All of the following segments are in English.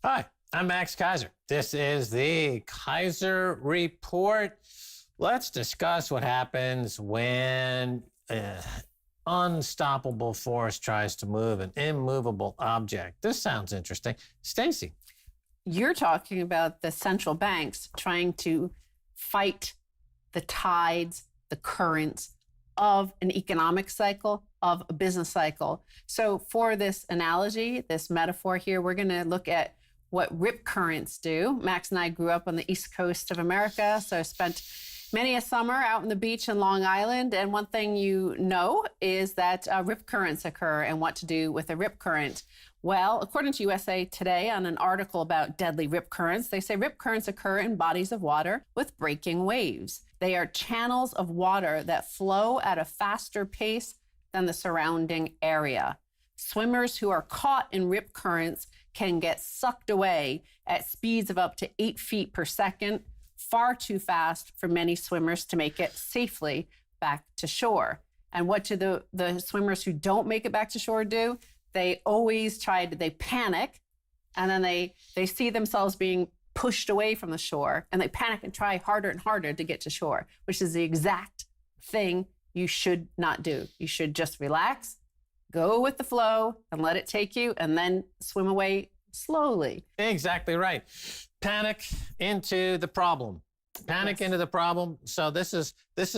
Hi, I'm Max Keiser. This is the Keiser Report. Let's discuss what happens when unstoppable force tries to move an immovable object. This sounds interesting. Stacy. You're talking about the central banks trying to fight the tides, the currents of an economic cycle, of a business cycle. So for this analogy, this metaphor here, we're going to look at what rip currents do. Max and I grew up on the East Coast of America, so I spent many a summer out on the beach in Long Island. And one thing you know is that rip currents occur and what to do with a rip current. Well, according to USA Today, on an article about deadly rip currents, they say rip currents occur in bodies of water with breaking waves. They are channels of water that flow at a faster pace than the surrounding area. Swimmers who are caught in rip currents can get sucked away at speeds of up to 8 feet per second, far too fast for many swimmers to make it safely back to shore. And what do the swimmers who don't make it back to shore do? They always they panic, and then they see themselves being pushed away from the shore, and they panic and try harder and harder to get to shore, which is the exact thing you should not do. You should just relax, go with the flow, and let it take you, and then swim away slowly. Exactly right. Panic into the problem. Panic into the problem. So this is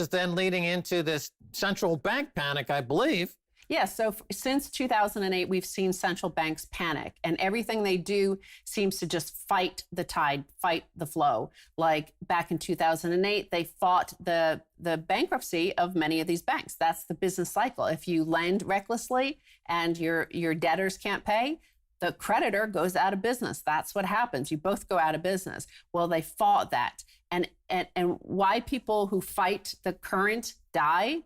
then leading into this central bank panic, I believe. Yes, so since 2008, we've seen central banks panic, and everything they do seems to just fight the tide, fight the flow. Like back in 2008, they fought the bankruptcy of many of these banks. That's the business cycle. If you lend recklessly and your debtors can't pay, the creditor goes out of business. That's what happens. You both go out of business. Well, they fought that. And why people who fight the current die,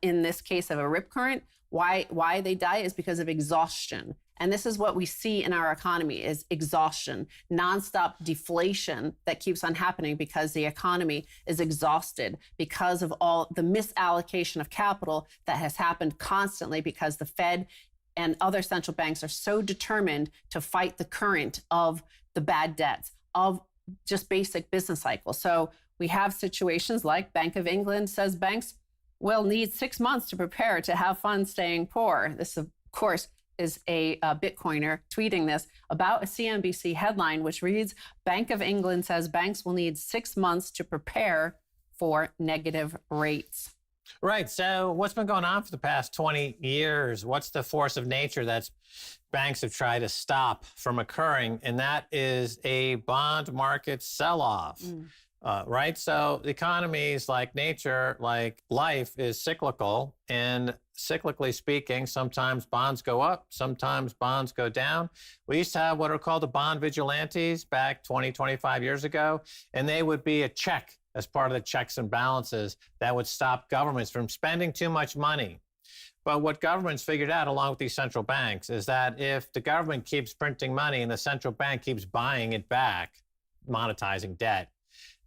in this case of a rip current, why they die is because of exhaustion. And this is what we see in our economy is exhaustion, nonstop deflation that keeps on happening because the economy is exhausted because of all the misallocation of capital that has happened constantly because the Fed and other central banks are so determined to fight the current of the bad debts, of just basic business cycles. So we have situations like Bank of England says banks will need 6 months to prepare to have fun staying poor. This, of course, is a Bitcoiner tweeting this about a CNBC headline, which reads, Bank of England says banks will need 6 months to prepare for negative rates. Right. So what's been going on for the past 20 years? What's the force of nature that banks have tried to stop from occurring? And that is a bond market sell-off. Right? So the economy is like nature, like life is cyclical. And cyclically speaking, sometimes bonds go up, sometimes bonds go down. We used to have what are called the bond vigilantes back 20, 25 years ago, and they would be a check as part of the checks and balances that would stop governments from spending too much money. But what governments figured out, along with these central banks, is that if the government keeps printing money and the central bank keeps buying it back, monetizing debt,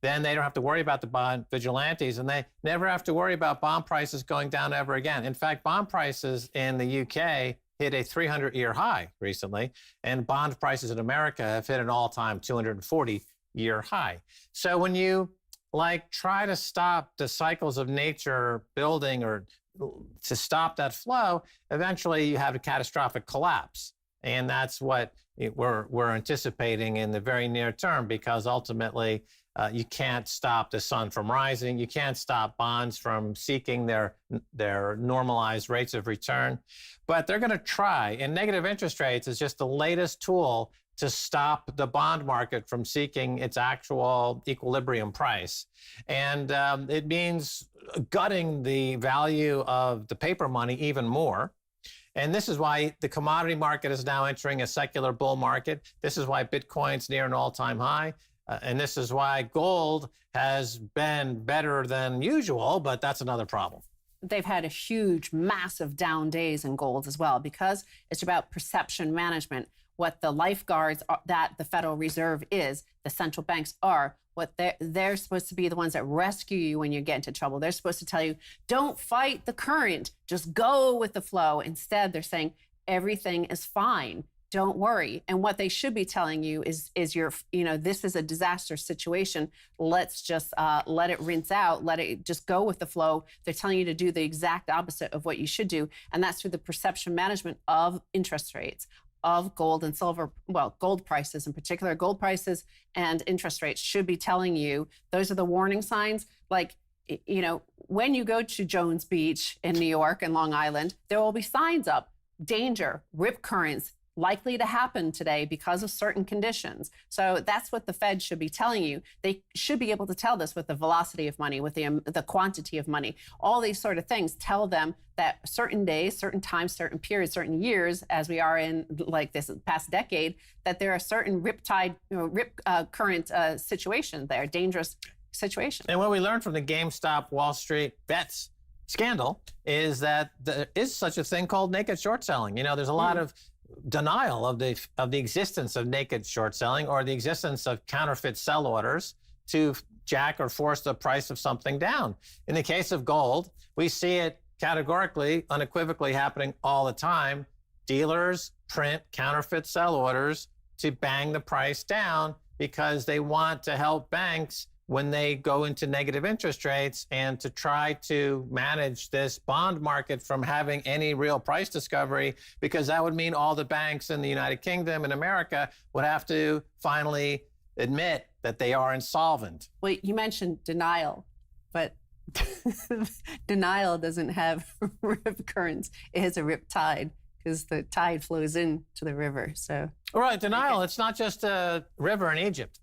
then they don't have to worry about the bond vigilantes, and they never have to worry about bond prices going down ever again. In fact, bond prices in the UK hit a 300-year high recently, and bond prices in America have hit an all-time 240-year high. So when you try to stop the cycles of nature building or to stop that flow, eventually you have a catastrophic collapse. And that's what we're anticipating in the very near term, because ultimately you can't stop the sun from rising. You can't stop bonds from seeking their normalized rates of return. But they're going to try. And negative interest rates is just the latest tool to stop the bond market from seeking its actual equilibrium price. And it means gutting the value of the paper money even more. And this is why the commodity market is now entering a secular bull market. This is why Bitcoin's near an all-time high. And this is why gold has been better than usual, but that's another problem. They've had a huge, massive down days in gold as well, because it's about perception management. What the lifeguards are, that the Federal Reserve is, the central banks are, what they're supposed to be the ones that rescue you when you get into trouble. They're supposed to tell you, don't fight the current, just go with the flow. Instead, they're saying everything is fine. don't worry. And what they should be telling you is this is a disaster situation. Let's just let it rinse out, let it just go with the flow. They're telling you to do the exact opposite of what you should do. And that's through the perception management of interest rates, of gold and silver, well, gold prices in particular, gold prices and interest rates should be telling you, those are the warning signs. Like, when you go to Jones Beach in New York and Long Island, there will be signs up, danger, rip currents, likely to happen today because of certain conditions. So that's what the Fed should be telling you. They should be able to tell this with the velocity of money, with the quantity of money. All these sort of things tell them that certain days, certain times, certain periods, certain years, as we are in like this past decade, that there are certain rip current situations there, dangerous situations. And what we learned from the GameStop Wall Street bets scandal is that there is such a thing called naked short selling. There's a lot of denial of the existence of naked short selling or the existence of counterfeit sell orders to jack or force the price of something down. In the case of gold, we see it categorically, unequivocally happening all the time. Dealers print counterfeit sell orders to bang the price down because they want to help banks when they go into negative interest rates and to try to manage this bond market from having any real price discovery, because that would mean all the banks in the United Kingdom and America would have to finally admit that they are insolvent. Well, you mentioned denial, but denial doesn't have rip currents. It has a rip tide because the tide flows into the river. So, right, denial. Okay. It's not just a river in Egypt.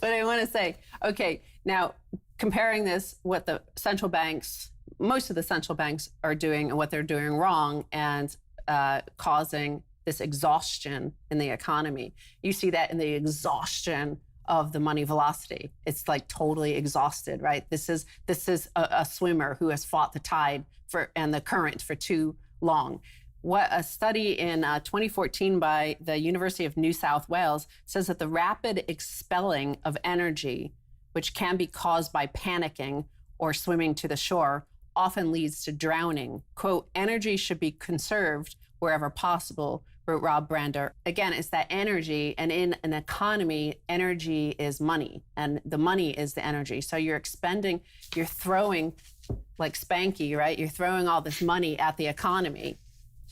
But I want to say, okay, now comparing this, what the central banks, most of the central banks are doing and what they're doing wrong and causing this exhaustion in the economy. You see that in the exhaustion of the money velocity. It's like totally exhausted, right? This is a swimmer who has fought the tide and the current for too long. What a study in 2014 by the University of New South Wales says that the rapid expelling of energy, which can be caused by panicking or swimming to the shore, often leads to drowning. Quote, energy should be conserved wherever possible, wrote Rob Brander. Again, it's that energy, and in an economy, energy is money, and the money is the energy. So you're throwing, like Spanky, right? You're throwing all this money at the economy.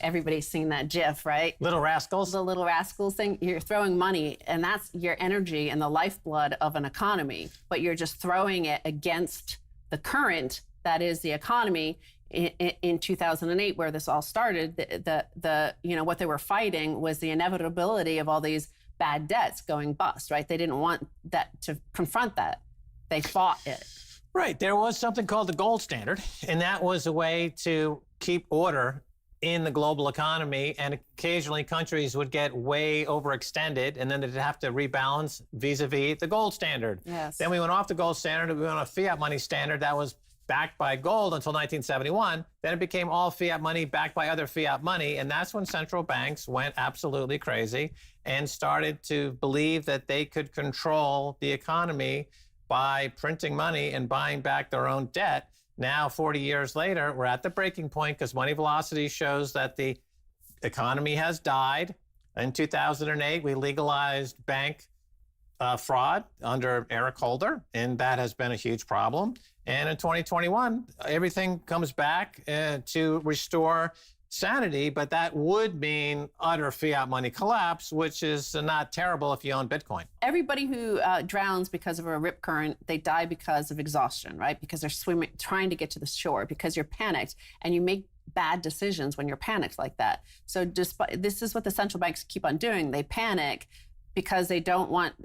Everybody's seen that GIF, right? Little Rascals. The Little Rascals thing. You're throwing money, and that's your energy and the lifeblood of an economy. But you're just throwing it against the current that is the economy. In 2008, where this all started, what they were fighting was the inevitability of all these bad debts going bust, right? They didn't want that to confront that. They fought it. Right. There was something called the gold standard, and that was a way to keep order in the global economy, and occasionally countries would get way overextended, and then they'd have to rebalance vis-a-vis the gold standard. Yes. Then we went off the gold standard, we went on a fiat money standard that was backed by gold until 1971. Then it became all fiat money backed by other fiat money, and that's when central banks went absolutely crazy and started to believe that they could control the economy by printing money and buying back their own debt. Now, 40 years later, we're at the breaking point because money velocity shows that the economy has died. In 2008, we legalized bank fraud under Eric Holder, and that has been a huge problem. And in 2021, everything comes back to restore sanity, but that would mean utter fiat money collapse, which is not terrible if you own Bitcoin. Everybody who drowns because of a rip current, they die because of exhaustion, right? Because they're swimming, trying to get to the shore, because you're panicked and you make bad decisions when you're panicked like that. So this is what the central banks keep on doing. They panic because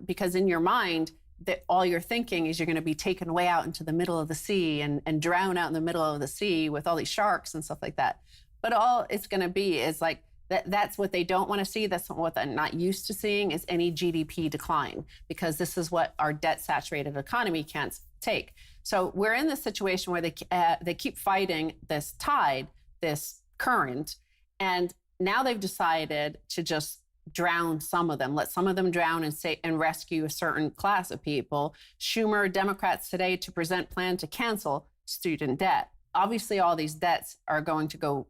because in your mind, that all you're thinking is you're going to be taken way out into the middle of the sea and drown out in the middle of the sea with all these sharks and stuff like that. But all it's going to be is like, that's what they don't want to see. That's what they're not used to seeing, is any GDP decline, because this is what our debt-saturated economy can't take. So we're in this situation where they keep fighting this tide, this current, and now they've decided to just drown some of them, let some of them drown and rescue a certain class of people. Schumer, Democrats today to present plan to cancel student debt. Obviously, all these debts are going to go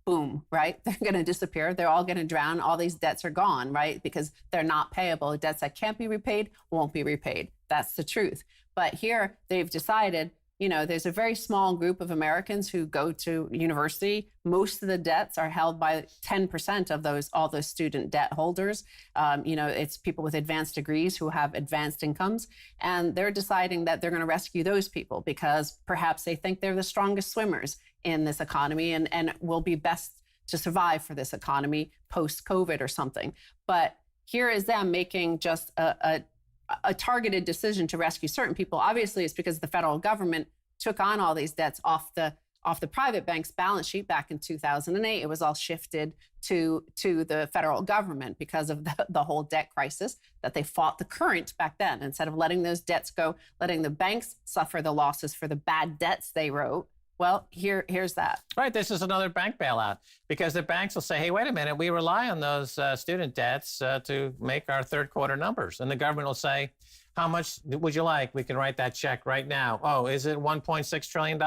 boom, right? They're going to disappear. They're all going to drown. All these debts are gone, right? Because they're not payable. Debts that can't be repaid won't be repaid. That's the truth. But here they've decided, there's a very small group of Americans who go to university. Most of the debts are held by 10% of all those student debt holders. It's people with advanced degrees who have advanced incomes. And they're deciding that they're going to rescue those people because perhaps they think they're the strongest swimmers in this economy and will be best to survive for this economy post-COVID or something. But here is them making just a targeted decision to rescue certain people. Obviously, it's because the federal government took on all these debts off the private bank's balance sheet back in 2008. It was all shifted to the federal government because of the whole debt crisis that they fought the current back then. Instead of letting those debts go, letting the banks suffer the losses for the bad debts they wrote. Well, here's that. Right. This is another bank bailout because the banks will say, hey, wait a minute, we rely on those student debts to make our third quarter numbers. And the government will say, how much would you like? We can write that check right now. Oh, is it $1.6 trillion?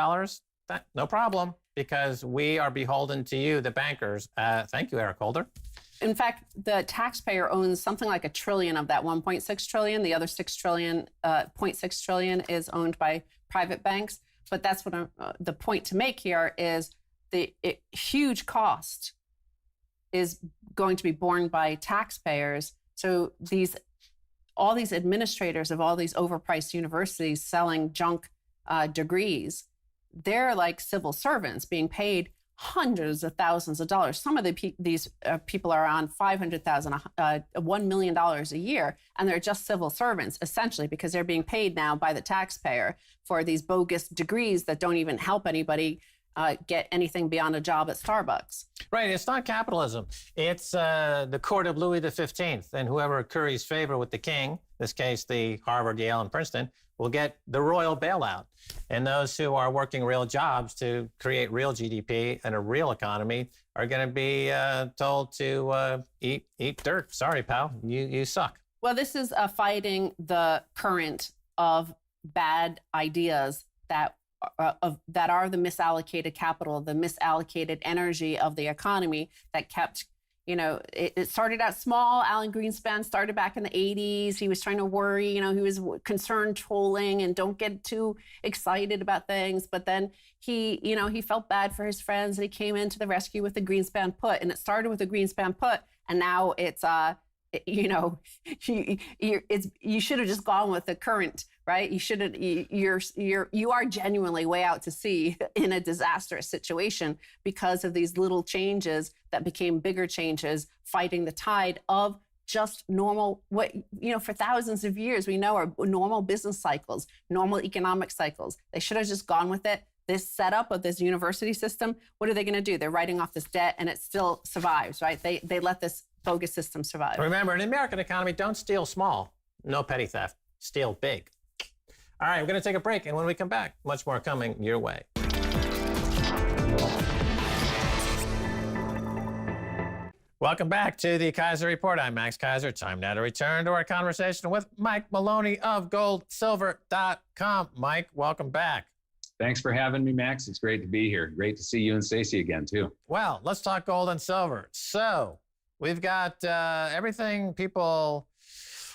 No problem, because we are beholden to you, the bankers. Thank you, Eric Holder. In fact, the taxpayer owns something like $1 trillion of that $1.6 trillion. The other $0.6 trillion is owned by private banks. But that's what the point to make here is the huge cost is going to be borne by taxpayers. So all these administrators of all these overpriced universities selling junk degrees, they're like civil servants being paid hundreds of thousands of dollars. Some of these people are on $500,000, $1 million a year, and they're just civil servants, essentially, because they're being paid now by the taxpayer for these bogus degrees that don't even help anybody get anything beyond a job at Starbucks. Right. It's not capitalism. It's the court of Louis XV, and whoever curries favor with the king, in this case, the Harvard, Yale, and Princeton, will get the royal bailout. And those who are working real jobs to create real GDP and a real economy are going to be told to eat dirt. Sorry, pal, you suck. Well, this is fighting the current of bad ideas that are the misallocated capital, the misallocated energy of the economy that kept, it started out small. Alan Greenspan started back in the 80s. He was trying to worry, he was concerned trolling and don't get too excited about things. But then he felt bad for his friends and he came into the rescue with the Greenspan put. And it started with the Greenspan put. And now it's, you should have just gone with the current, right? You shouldn't. You are genuinely way out to sea in a disastrous situation because of these little changes that became bigger changes, fighting the tide of just normal, for thousands of years we know are normal business cycles, normal economic cycles. They should have just gone with it. This setup of this university system, what are they going to do? They're writing off this debt and it still survives, right? They let this bogus system survive. Remember, in the American economy, don't steal small. No petty theft. Steal big. All right, we're going to take a break. And when we come back, much more coming your way. Welcome back to the Keiser Report. I'm Max Keiser. Time now to return to our conversation with Mike Maloney of goldsilver.com. Mike, welcome back. Thanks for having me, Max. It's great to be here. Great to see you and Stacy again, too. Well, let's talk gold and silver. So we've got everything people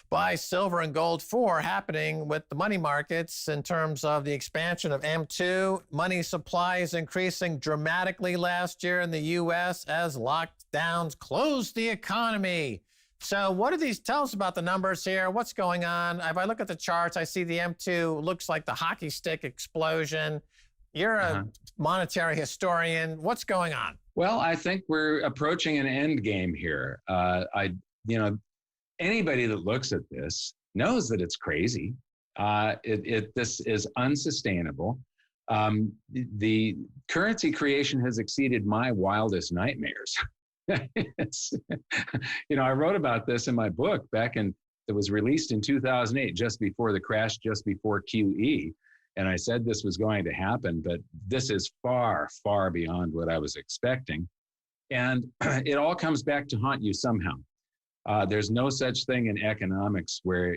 buy silver and gold for happening with the money markets in terms of the expansion of M2. Money supply is increasing dramatically last year in the U.S. as lockdowns closed the economy. So what do these tell us about the numbers here? What's going on? If I look at the charts, I see the M2 looks like the hockey stick explosion. You're a monetary historian. What's going on? Well, I think we're approaching an end game here. Anybody that looks at this knows that it's crazy. This is unsustainable. The currency creation has exceeded my wildest nightmares. I wrote about this in my book that was released in 2008, just before the crash, just before QE. And I said this was going to happen, but this is far, far beyond what I was expecting. And it all comes back to haunt you somehow. There's no such thing in economics where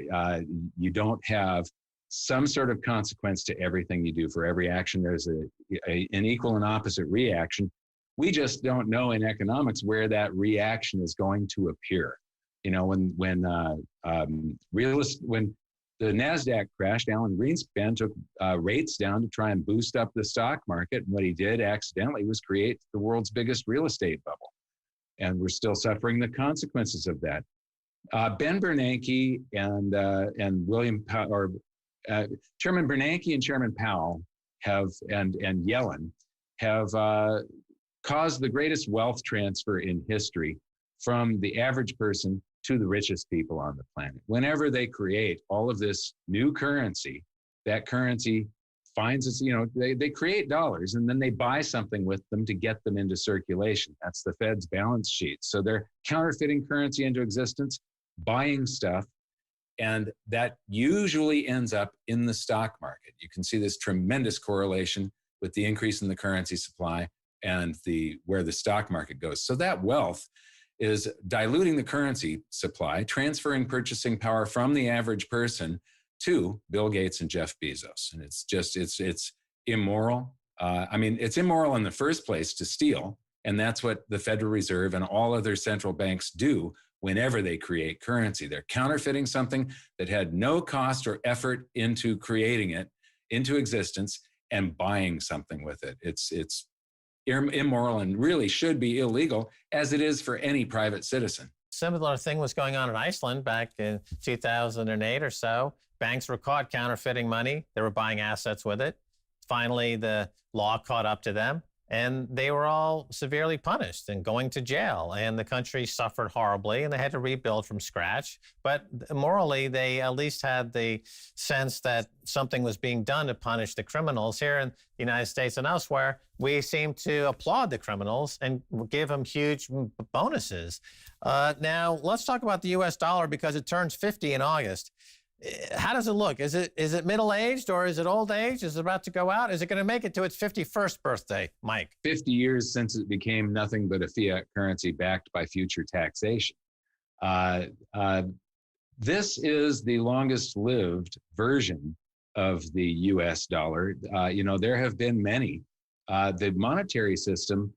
you don't have some sort of consequence to everything you do. For every action, there's an equal and opposite reaction. We just don't know in economics where that reaction is going to appear. You know, when the NASDAQ crashed, Alan Greenspan took rates down to try and boost up the stock market. And what he did accidentally was create the world's biggest real estate bubble. And we're still suffering the consequences of that. Ben Bernanke and Chairman Bernanke and Chairman Powell and Yellen have caused the greatest wealth transfer in history from the average person to the richest people on the planet. Whenever they create all of this new currency, that currency finds its, they create dollars and then they buy something with them to get them into circulation. That's the Fed's balance sheet. So they're counterfeiting currency into existence, buying stuff, and that usually ends up in the stock market. You can see this tremendous correlation with the increase in the currency supply and where the stock market goes. So that wealth is diluting the currency supply, transferring purchasing power from the average person to Bill Gates and Jeff Bezos. And it's immoral. It's immoral in the first place to steal. And that's what the Federal Reserve and all other central banks do whenever they create currency. They're counterfeiting something that had no cost or effort into creating it into existence and buying something with it. It's immoral and really should be illegal, as it is for any private citizen. Similar thing was going on in Iceland back in 2008 or so. Banks were caught counterfeiting money. They were buying assets with it. Finally, the law caught up to them, and they were all severely punished and going to jail. And the country suffered horribly, and they had to rebuild from scratch. But morally, they at least had the sense that something was being done to punish the criminals. Here in the United States and elsewhere, we seem to applaud the criminals and give them huge bonuses. Now, let's talk about the U.S. dollar because it turns 50 in August. How does it look? Is it middle-aged or is it old age? Is it about to go out? Is it going to make it to its 51st birthday, Mike? 50 years since it became nothing but a fiat currency backed by future taxation. This is the longest-lived version of the U.S. dollar. There have been many. The monetary system,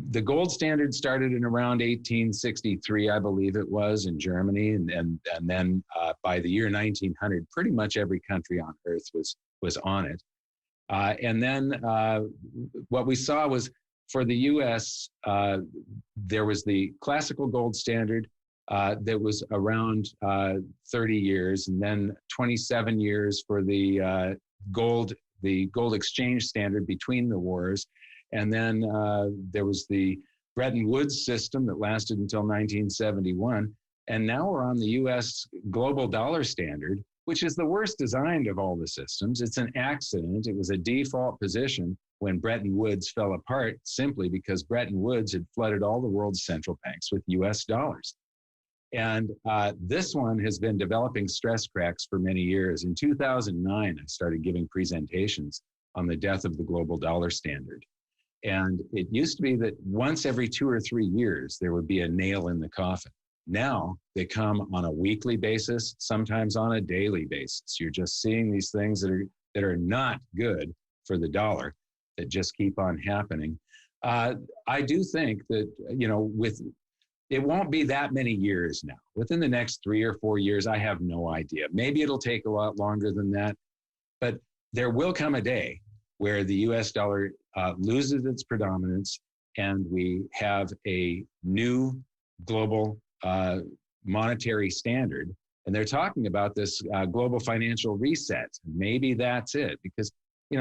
the gold standard started in around 1863, I believe it was, in Germany, and then by the year 1900, pretty much every country on earth was on it. And then what we saw was for the U.S., there was the classical gold standard that was around 30 years, and then 27 years for the gold exchange standard between the wars. And then there was the Bretton Woods system that lasted until 1971. And now we're on the US global dollar standard, which is the worst designed of all the systems. It's an accident. It was a default position when Bretton Woods fell apart simply because Bretton Woods had flooded all the world's central banks with US dollars. And this one has been developing stress cracks for many years. In 2009, I started giving presentations on the death of the global dollar standard. And it used to be that once every 2 or 3 years, there would be a nail in the coffin. Now they come on a weekly basis, sometimes on a daily basis. You're just seeing these things that are not good for the dollar that just keep on happening. I do think that, it won't be that many years now. Within the next 3 or 4 years, I have no idea. Maybe it'll take a lot longer than that, but there will come a day where the US dollar loses its predominance and we have a new global monetary standard. And they're talking about this global financial reset. Maybe that's it, because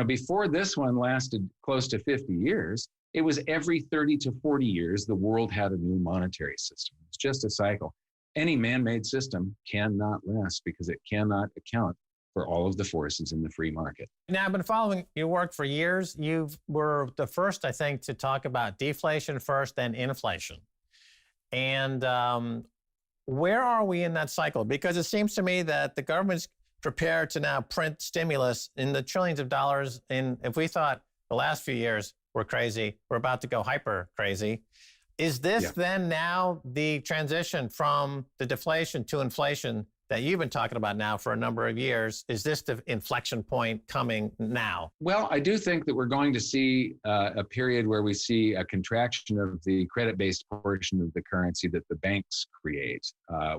before this one lasted close to 50 years, it was every 30 to 40 years the world had a new monetary system. It's just a cycle. Any man-made system cannot last because it cannot account for all of the forces in the free market. Now, I've been following your work for years. You were the first, I think, to talk about deflation first, then inflation. And where are we in that cycle? Because it seems to me that the government's prepared to now print stimulus in the trillions of dollars. And if we thought the last few years were crazy, we're about to go hyper crazy. Is this then now the transition from the deflation to inflation that you've been talking about now for a number of years. Is this the inflection point coming now? Well, I do think that we're going to see a period where we see a contraction of the credit-based portion of the currency that the banks create,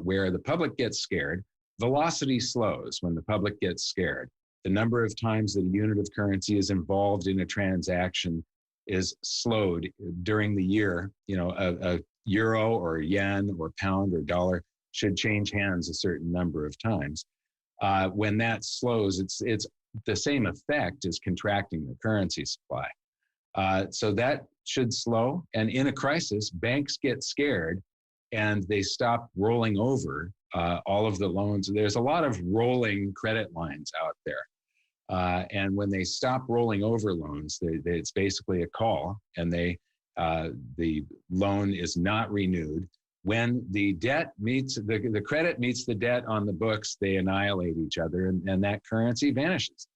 where the public gets scared. Velocity slows when the public gets scared. The number of times that a unit of currency is involved in a transaction is slowed during the year. You know, a euro or yen or pound or dollar should change hands a certain number of times. When that slows, it's the same effect as contracting the currency supply. So that should slow. And in a crisis, banks get scared and they stop rolling over all of the loans. There's a lot of rolling credit lines out there. And when they stop rolling over loans, it's basically a call, and the loan is not renewed. When the debt meets the credit meets the debt on the books, they annihilate each other, and that currency vanishes.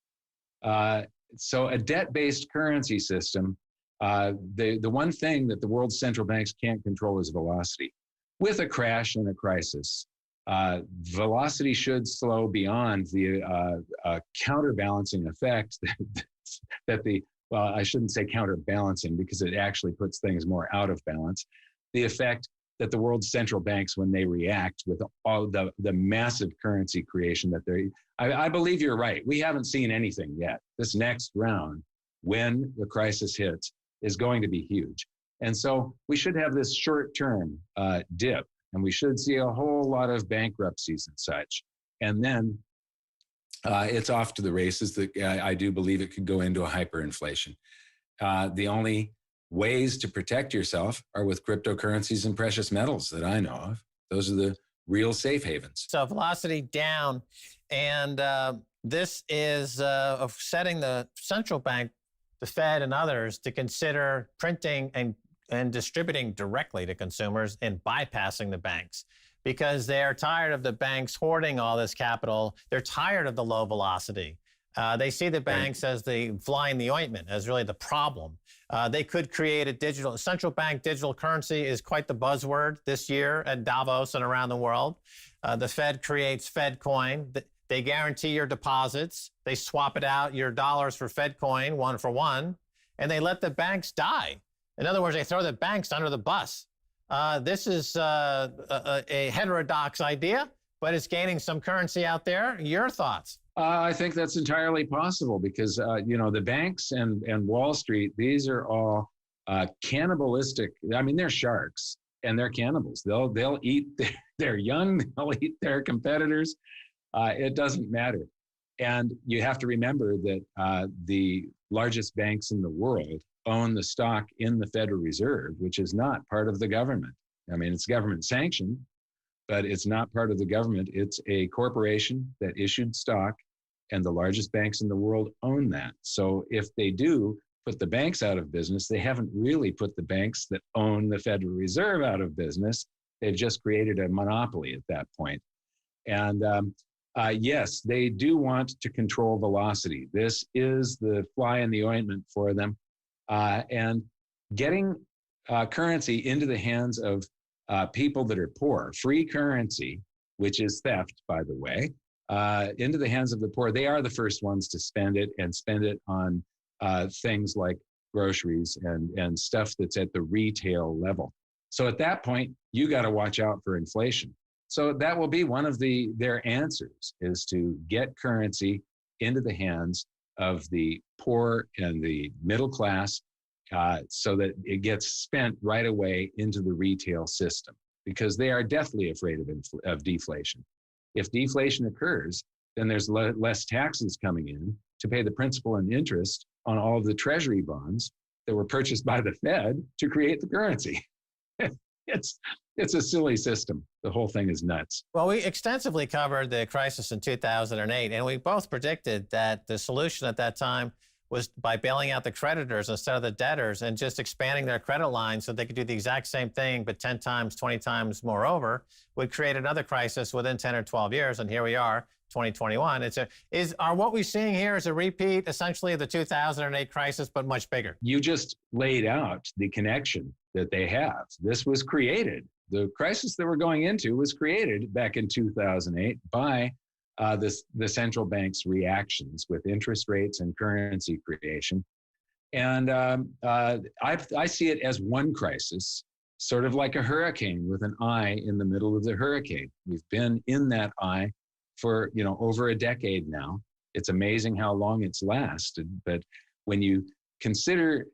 So a debt-based currency system, the one thing that the world's central banks can't control is velocity. With a crash and a crisis, velocity should slow beyond the counterbalancing effect well, I shouldn't say counterbalancing because it actually puts things more out of balance. The effect that the world's central banks, when they react with all the massive currency creation that I believe you're right. We haven't seen anything yet. This next round, when the crisis hits, is going to be huge. And so we should have this short-term dip, and we should see a whole lot of bankruptcies and such. And then it's off to the races. I do believe it could go into a hyperinflation. The only ways to protect yourself are with cryptocurrencies and precious metals that I know of. Those are the real safe havens. So velocity down, and this is setting the central bank, the Fed and others, to consider printing and distributing directly to consumers and bypassing the banks, because they're tired of the banks hoarding all this capital. They're tired of the low velocity. They see the banks as the fly in the ointment, as really the problem. They could create a central bank digital currency is quite the buzzword this year at Davos and around the world. The Fed creates Fed coin. They guarantee your deposits. They swap it out, your dollars for Fed coin, 1 for 1, and they let the banks die. In other words, they throw the banks under the bus. This is a heterodox idea, but it's gaining some currency out there. Your thoughts? I think that's entirely possible because, the banks and Wall Street, these are all cannibalistic. I mean, they're sharks and they're cannibals. They'll eat their young, they'll eat their competitors. It doesn't matter. And you have to remember that the largest banks in the world own the stock in the Federal Reserve, which is not part of the government. I mean, it's government sanctioned, but it's not part of the government. It's a corporation that issued stock, and the largest banks in the world own that. So if they do put the banks out of business, they haven't really put the banks that own the Federal Reserve out of business. They've just created a monopoly at that point. And yes, they do want to control velocity. This is the fly in the ointment for them. And getting currency into the hands of people that are poor, free currency, which is theft, by the way, into the hands of the poor. They are the first ones to spend it, and spend it on things like groceries and stuff that's at the retail level. So at that point, you got to watch out for inflation. So that will be one of their answers, is to get currency into the hands of the poor and the middle class, so that it gets spent right away into the retail system, because they are deathly afraid of deflation. If deflation occurs, then there's less taxes coming in to pay the principal and interest on all of the treasury bonds that were purchased by the Fed to create the currency. It's a silly system. The whole thing is nuts. Well, we extensively covered the crisis in 2008, and we both predicted that the solution at that time was by bailing out the creditors instead of the debtors and just expanding their credit lines so they could do the exact same thing, but 10 times, 20 times more over, would create another crisis within 10 or 12 years. And here we are, 2021. What we're seeing here is a repeat, essentially, of the 2008 crisis, but much bigger. You just laid out the connection that they have. This was created The crisis that we're going into was created back in 2008 by the central bank's reactions with interest rates and currency creation. And I see it as one crisis, sort of like a hurricane with an eye in the middle of the hurricane. We've been in that eye for, over a decade now. It's amazing how long it's lasted. But when you consider,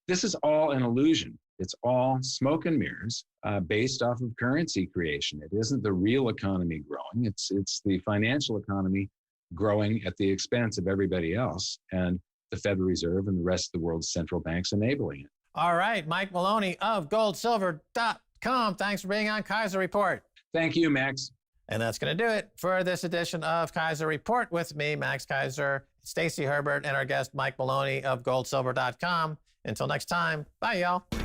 this is all an illusion. It's all smoke and mirrors based off of currency creation. It isn't the real economy growing. It's the financial economy growing at the expense of everybody else, and the Federal Reserve and the rest of the world's central banks enabling it. All right, Mike Maloney of goldsilver.com. Thanks for being on Keiser Report. Thank you, Max. And that's going to do it for this edition of Keiser Report with me, Max Keiser, Stacy Herbert, and our guest, Mike Maloney of goldsilver.com. Until next time, bye, y'all.